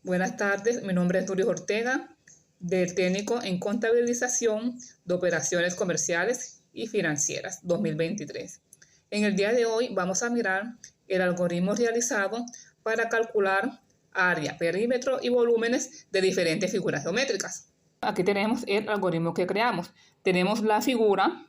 Buenas tardes, mi nombre es Nurio Ortega, del técnico en contabilización de operaciones comerciales y financieras 2023. En el día de hoy vamos a mirar el algoritmo realizado para calcular área, perímetro y volúmenes de diferentes figuras geométricas. Aquí tenemos el algoritmo que creamos. Tenemos la figura,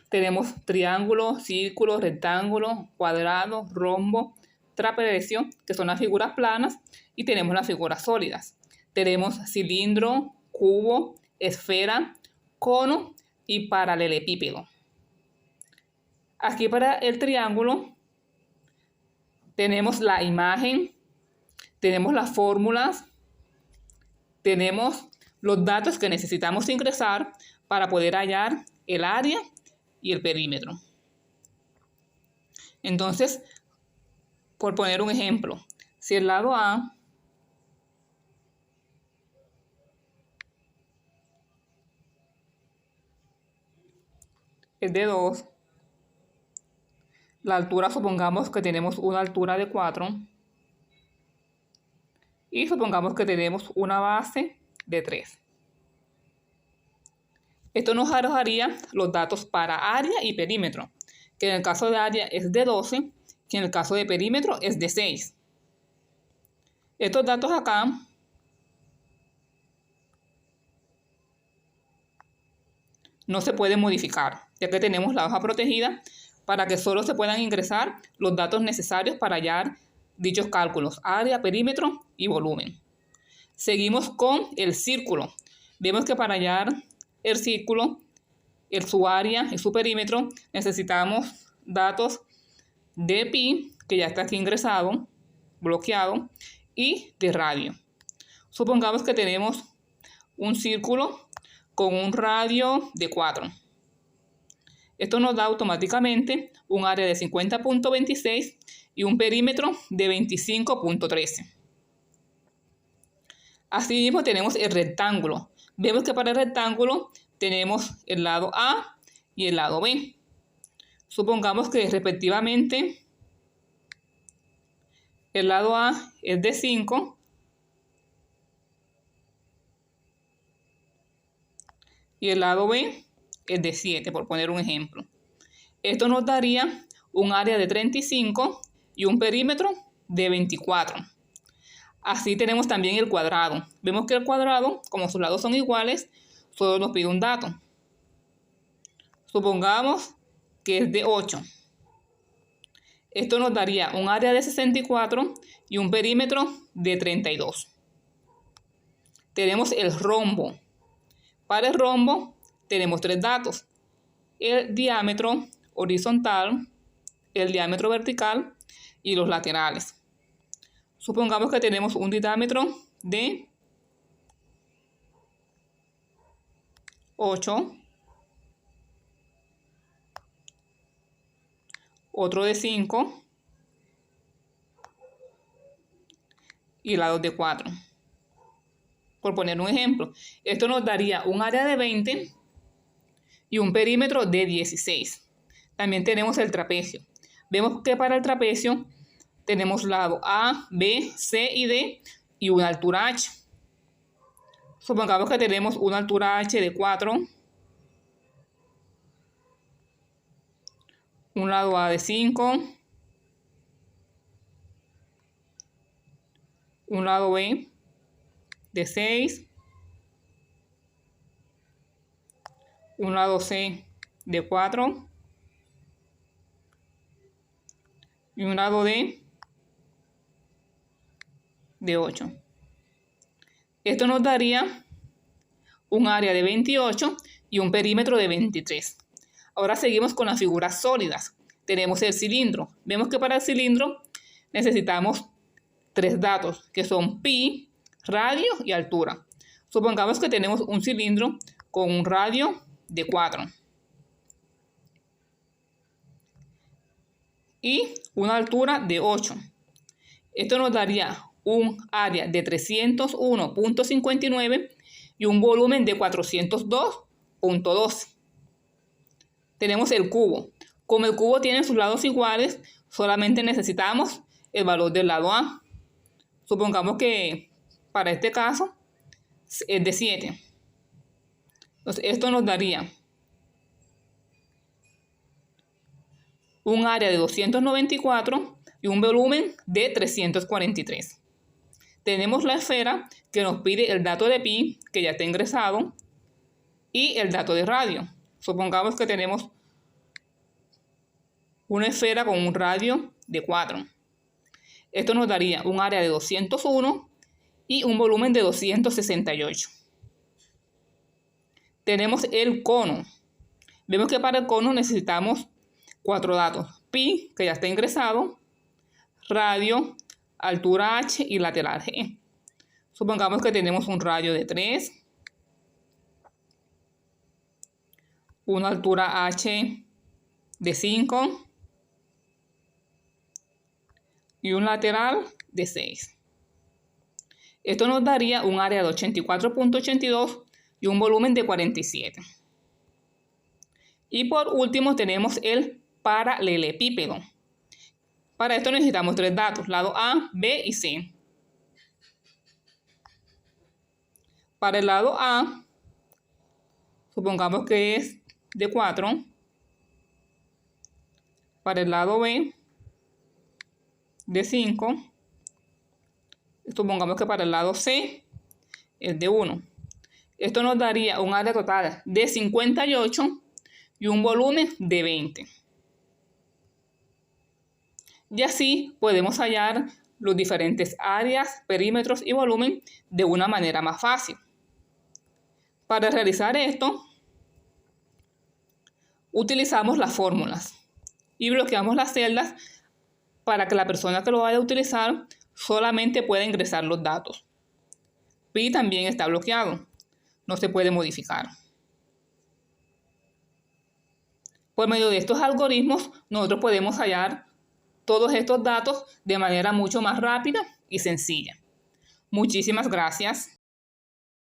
tenemos triángulo, círculo, rectángulo, cuadrado, rombo, trapecio, que son las figuras planas, y tenemos las figuras sólidas. Tenemos cilindro, cubo, esfera, cono y paralelepípedo. Aquí para el triángulo tenemos la imagen, tenemos las fórmulas, tenemos los datos que necesitamos ingresar para poder hallar el área y el perímetro. Entonces, por poner un ejemplo, si el lado A es de 2, la altura supongamos que tenemos una altura de 4 y supongamos que tenemos una base de 3. Esto nos arrojaría los datos para área y perímetro, que en el caso de área es de 12, que en el caso de perímetro es de 6. Estos datos acá no se pueden modificar, ya que tenemos la hoja protegida para que solo se puedan ingresar los datos necesarios para hallar dichos cálculos, área, perímetro y volumen. Seguimos con el círculo. Vemos que para hallar el círculo, su área y su perímetro, necesitamos datos de pi, que ya está aquí ingresado, bloqueado, y de radio. Supongamos que tenemos un círculo con un radio de 4. Esto nos da automáticamente un área de 50.26 y un perímetro de 25.13. Asimismo tenemos el rectángulo. Vemos que para el rectángulo tenemos el lado A y el lado B. Supongamos que respectivamente el lado A es de 5 y el lado B es de 7, por poner un ejemplo. Esto nos daría un área de 35 y un perímetro de 24. Así tenemos también el cuadrado. Vemos que el cuadrado, como sus lados son iguales, solo nos pide un dato. Supongamos que es de 8. Esto nos daría un área de 64 y un perímetro de 32. Tenemos el rombo. Para el rombo tenemos 3 datos: el diámetro horizontal, el diámetro vertical y los laterales. Supongamos que tenemos un diámetro de 8, otro de 5 y lados de 4. Por poner un ejemplo, esto nos daría un área de 20 y un perímetro de 16. También tenemos el trapecio. Vemos que para el trapecio tenemos lado A, B, C y D y una altura H. Supongamos que tenemos una altura H de 4, un lado A de 5, un lado B de 6, un lado C de 4 y un lado D de 8. Esto nos daría un área de 28 y un perímetro de 23. Ahora seguimos con las figuras sólidas. Tenemos el cilindro. Vemos que para el cilindro necesitamos 3 datos, que son pi, radio y altura. Supongamos que tenemos un cilindro con un radio de 4 y una altura de 8. Esto nos daría un área de 301.59 y un volumen de 402.12. Tenemos el cubo. Como el cubo tiene sus lados iguales, solamente necesitamos el valor del lado A. Supongamos que para este caso es de 7. Entonces, esto nos daría un área de 294 y un volumen de 343. Tenemos la esfera que nos pide el dato de pi, que ya está ingresado, y el dato de radio. Supongamos que tenemos una esfera con un radio de 4. Esto nos daría un área de 201 y un volumen de 268. Tenemos el cono. Vemos que para el cono necesitamos 4 datos. Pi, que ya está ingresado, radio, altura h y lateral g. Supongamos que tenemos un radio de 3, una altura h de 5 y un lateral de 6. Esto nos daría un área de 84.82 y un volumen de 47. Y por último tenemos el paralelepípedo. Para esto necesitamos 3 datos, lado A, B y C. Para el lado A, supongamos que es de 4. Para el lado B, de 5. Supongamos que para el lado C es de 1. Esto nos daría un área total de 58 y un volumen de 20. Y así podemos hallar los diferentes áreas, perímetros y volumen de una manera más fácil. Para realizar esto, utilizamos las fórmulas y bloqueamos las celdas para que la persona que lo vaya a utilizar solamente pueda ingresar los datos. Pi también está bloqueado, no se puede modificar. Por medio de estos algoritmos, nosotros podemos hallar todos estos datos de manera mucho más rápida y sencilla. Muchísimas gracias.